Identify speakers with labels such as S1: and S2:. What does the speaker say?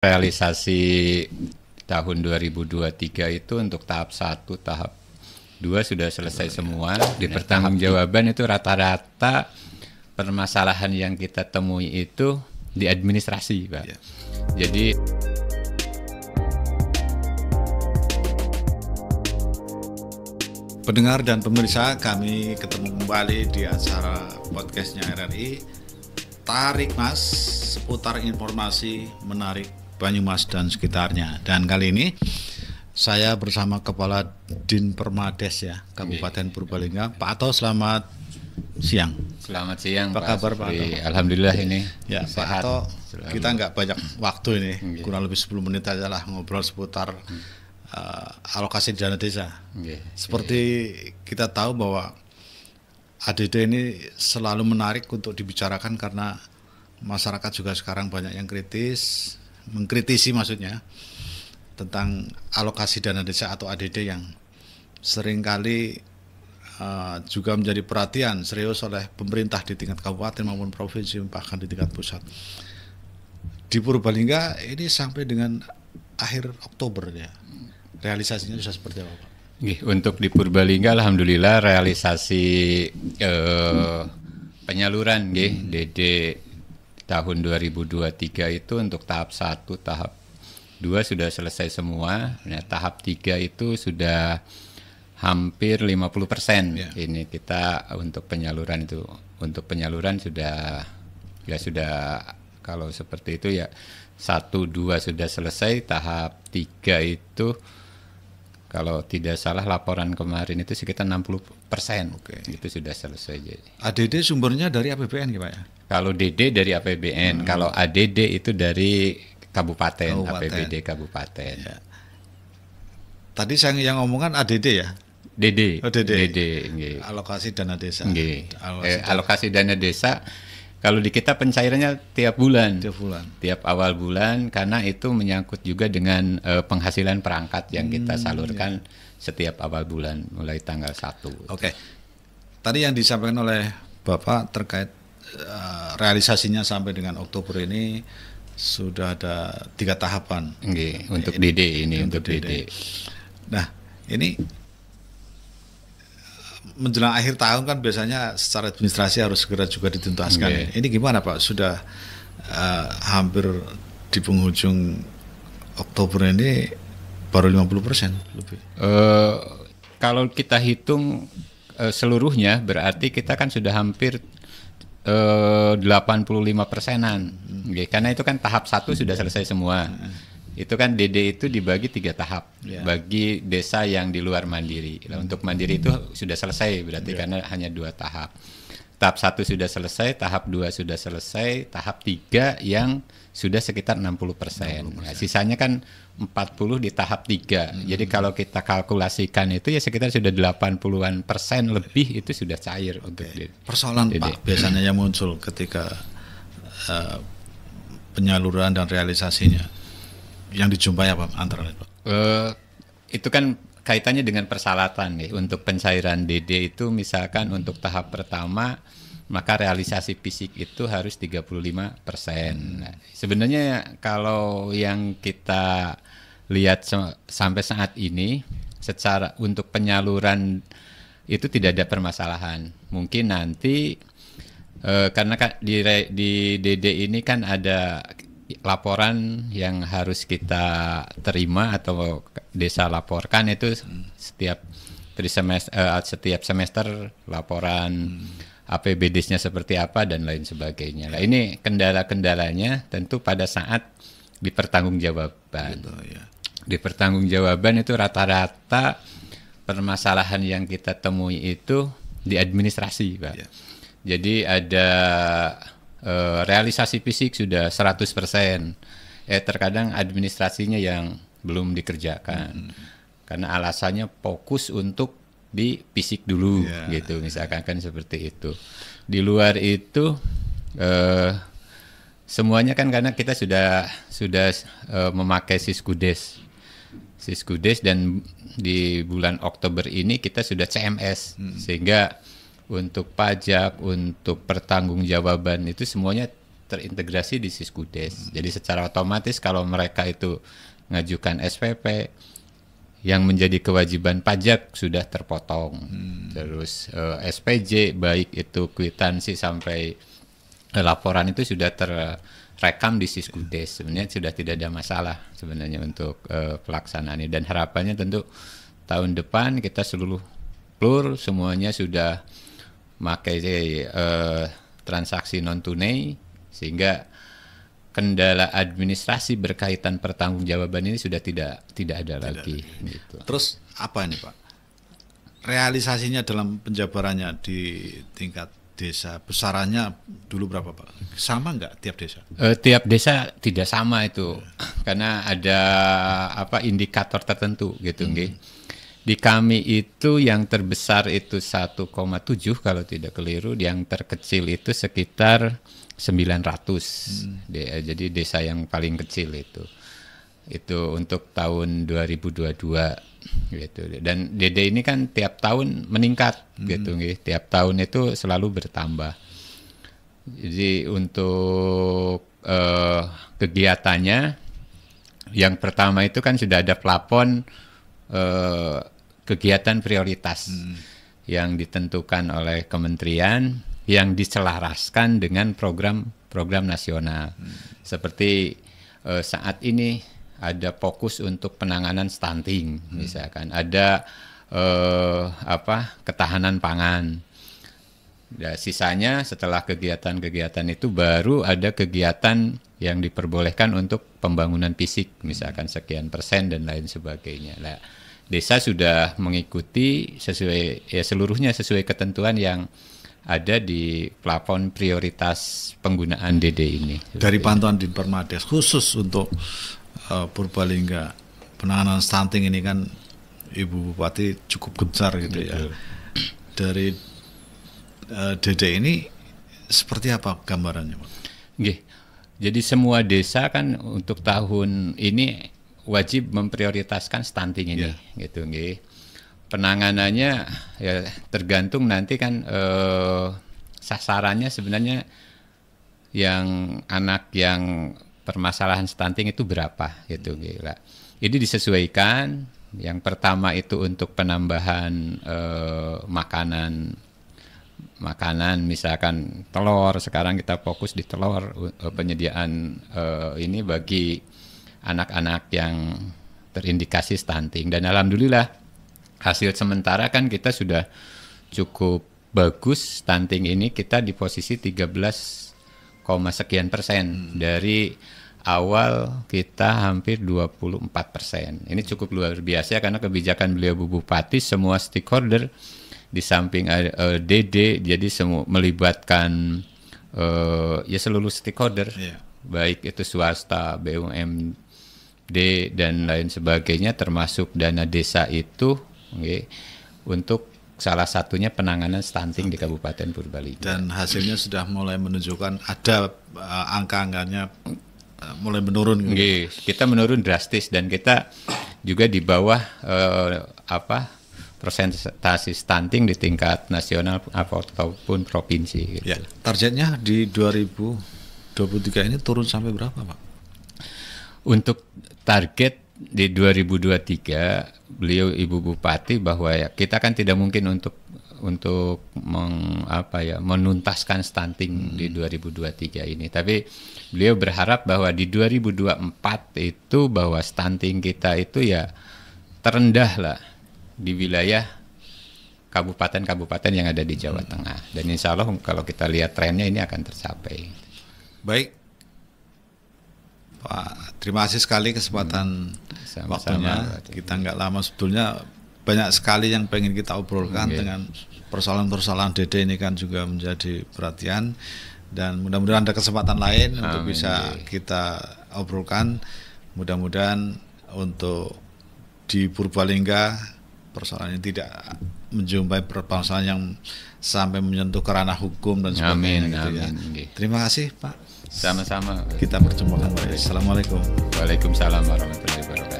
S1: Realisasi tahun 2023 itu untuk tahap 1, tahap 2 sudah selesai semua. Di pertanggungjawaban itu rata-rata permasalahan yang kita temui itu di administrasi, Pak. Ya. Jadi
S2: pendengar dan pemirsa, kami ketemu kembali di acara podcastnya RRI Tarik Mas, seputar informasi menarik Banyumas dan sekitarnya. Dan kali ini saya bersama Kepala Din Permades ya, Kabupaten Purbalingga, Pak Ato. Selamat siang.
S1: Selamat siang,
S2: Apa kabar Pak Ato?
S1: Alhamdulillah ini
S2: ya, sehat. Pak Ato, kita nggak banyak waktu ini, kurang lebih 10 menit aja lah ngobrol seputar alokasi dana desa. Seperti kita tahu bahwa ADD ini selalu menarik untuk dibicarakan karena masyarakat juga sekarang banyak yang mengkritisi maksudnya tentang alokasi dana desa atau ADD yang seringkali juga menjadi perhatian serius oleh pemerintah di tingkat kabupaten maupun provinsi, bahkan di tingkat pusat. Di Purbalingga ini sampai dengan akhir Oktober ya, realisasinya sudah seperti apa Pak?
S1: Untuk di Purbalingga alhamdulillah realisasi penyaluran DD tahun 2023 itu untuk tahap 1, tahap 2 sudah selesai semua. Nah, tahap 3 itu sudah hampir 50%. Ya. Ini kita untuk penyaluran itu. Untuk penyaluran sudah kalau seperti itu ya 1, 2 sudah selesai, tahap 3 itu kalau tidak salah laporan kemarin itu sekitar 60%. Itu sudah selesai. Jadi
S2: ADD sumbernya dari APBN ya Pak ya?
S1: Kalau DD dari APBN, kalau ADD itu dari kabupaten. APBD kabupaten. Ya.
S2: Tadi saya yang ngomongan ADD ya?
S1: DD.
S2: Oh, DD.
S1: Alokasi
S2: dana desa.
S1: Alokasi dana desa. Kalau di kita pencairannya tiap bulan. Tiap awal bulan, karena itu menyangkut juga dengan penghasilan perangkat yang kita salurkan setiap awal bulan mulai tanggal 1.
S2: Oke. Tadi yang disampaikan oleh Bapak terkait realisasinya sampai dengan Oktober ini sudah ada 3 tahapan.
S1: Untuk DD ini untuk DD.
S2: Nah, ini menjelang akhir tahun kan biasanya secara administrasi harus segera juga dituntaskan. Ini gimana Pak? Sudah hampir di penghujung Oktober ini baru 50% lebih.
S1: Kalau kita hitung seluruhnya berarti kita kan sudah hampir 85%-an. Karena itu kan tahap 1 sudah selesai semua. Itu kan DD itu dibagi 3 tahap bagi desa yang di luar mandiri. Untuk mandiri itu sudah selesai berarti karena hanya 2 tahap. Tahap 1 sudah selesai, tahap 2 sudah selesai, tahap 3 yang sudah sekitar 60%. Nah, sisanya kan 40 di tahap 3. Jadi kalau kita kalkulasikan itu ya sekitar sudah 80-an% lebih itu sudah cair untuk
S2: persoalan DD. Pak biasanya yang muncul ketika penyaluran dan realisasinya yang dijumpai apa antara Pak?
S1: Itu kan kaitannya dengan persyaratan untuk pencairan DD itu misalkan untuk tahap pertama maka realisasi fisik itu harus 35%. Nah, sebenarnya kalau yang kita lihat sampai saat ini secara untuk penyaluran itu tidak ada permasalahan. Mungkin nanti karena di DD ini kan ada laporan yang harus kita terima atau desa laporkan itu setiap semester laporan APBD-nya seperti apa dan lain sebagainya. Nah, ini kendala-kendalanya tentu pada saat di pertanggungjawaban. Di pertanggungjawaban itu rata-rata permasalahan yang kita temui itu di administrasi, Pak. Jadi ada realisasi fisik sudah 100%. Terkadang administrasinya yang belum dikerjakan. Karena alasannya fokus untuk di fisik dulu gitu, misalkan kan seperti itu. Di luar itu semuanya kan karena kita sudah memakai Siskudes dan di bulan Oktober ini kita sudah CMS sehingga untuk pajak, untuk pertanggungjawaban itu semuanya terintegrasi di Siskudes. Jadi secara otomatis kalau mereka itu ngajukan SPP, yang menjadi kewajiban pajak sudah terpotong. Terus SPJ baik itu kwitansi sampai laporan itu sudah terrekam di Siskudes. Sebenarnya sudah tidak ada masalah sebenarnya untuk pelaksanaan ini, dan harapannya tentu tahun depan kita seluruh PLUR semuanya sudah pakai transaksi non tunai, sehingga kendala administrasi berkaitan pertanggungjawaban ini sudah tidak ada lagi. Gitu.
S2: Terus apa ini Pak? Realisasinya dalam penjabarannya di tingkat desa, besarannya dulu berapa Pak? Sama nggak tiap desa?
S1: Tiap desa tidak sama itu, karena ada indikator tertentu gitu, nggih. Di kami itu yang terbesar itu 1,7 kalau tidak keliru, yang terkecil itu sekitar 900. Jadi desa yang paling kecil itu untuk tahun 2022 gitu. Dan DD ini kan tiap tahun meningkat gitu, tiap tahun itu selalu bertambah. Jadi untuk kegiatannya yang pertama itu kan sudah ada plafon kegiatan prioritas yang ditentukan oleh kementerian, yang diselaraskan dengan program nasional. Seperti saat ini ada fokus untuk penanganan stunting, misalkan ada ketahanan pangan. Ya, sisanya setelah kegiatan-kegiatan itu baru ada kegiatan yang diperbolehkan untuk pembangunan fisik, misalkan sekian persen dan lain sebagainya. Nah, desa sudah mengikuti seluruhnya sesuai ketentuan yang ada di plafon prioritas penggunaan DD ini.
S2: Dari pantauan di Permades khusus untuk Purbalingga, penanganan stunting ini kan Ibu Bupati cukup gencar gitu ya. Dari DD ini seperti apa gambarannya Pak?
S1: Jadi semua desa kan untuk tahun ini wajib memprioritaskan stunting ini, gitu, nggih. Penanganannya ya tergantung nanti kan sasarannya sebenarnya yang anak yang permasalahan stunting itu berapa, gitu, nggih. Ini disesuaikan. Yang pertama itu untuk penambahan makanan, misalkan telur. Sekarang kita fokus di telur, penyediaan ini bagi anak-anak yang terindikasi stunting. Dan alhamdulillah hasil sementara kan kita sudah cukup bagus. Stunting ini kita di posisi 13, sekian persen. Dari awal kita hampir 24%. Ini cukup luar biasa karena kebijakan beliau Bu Bupati, semua stakeholder di samping DD, jadi semua melibatkan seluruh stakeholder, baik itu swasta, BUMD dan lain sebagainya, termasuk dana desa itu, untuk salah satunya penanganan stunting di Kabupaten Purbalingga.
S2: Dan hasilnya sudah mulai menunjukkan ada angka-angkanya mulai menurun.
S1: Kita menurun drastis, dan kita juga di bawah persentase stunting di tingkat nasional ataupun provinsi. Gitu.
S2: Ya, targetnya di 2023 ini turun sampai berapa Pak? Untuk
S1: target di 2023 beliau Ibu Bupati bahwa kita kan tidak mungkin untuk menuntaskan stunting di 2023 ini, tapi beliau berharap bahwa di 2024 itu bahwa stunting kita itu ya terendah lah di wilayah kabupaten-kabupaten yang ada di Jawa Tengah, dan insya Allah kalau kita lihat trennya ini akan tercapai.
S2: Baik Pak, terima kasih sekali kesempatan waktunya. Kita nggak lama, sebetulnya banyak sekali yang pengen kita obrolkan dengan persoalan-persoalan DD ini kan juga menjadi perhatian, dan mudah-mudahan ada kesempatan lain untuk bisa kita obrolkan. Mudah-mudahan untuk di Purbalingga persoalan ini tidak menjumpai permasalahan yang sampai menyentuh ke ranah hukum dan sebagainya. Terima kasih Pak.
S1: Sama-sama.
S2: Kita berjumpa kembali. Assalamualaikum.
S1: Waalaikumsalam warahmatullahi wabarakatuh.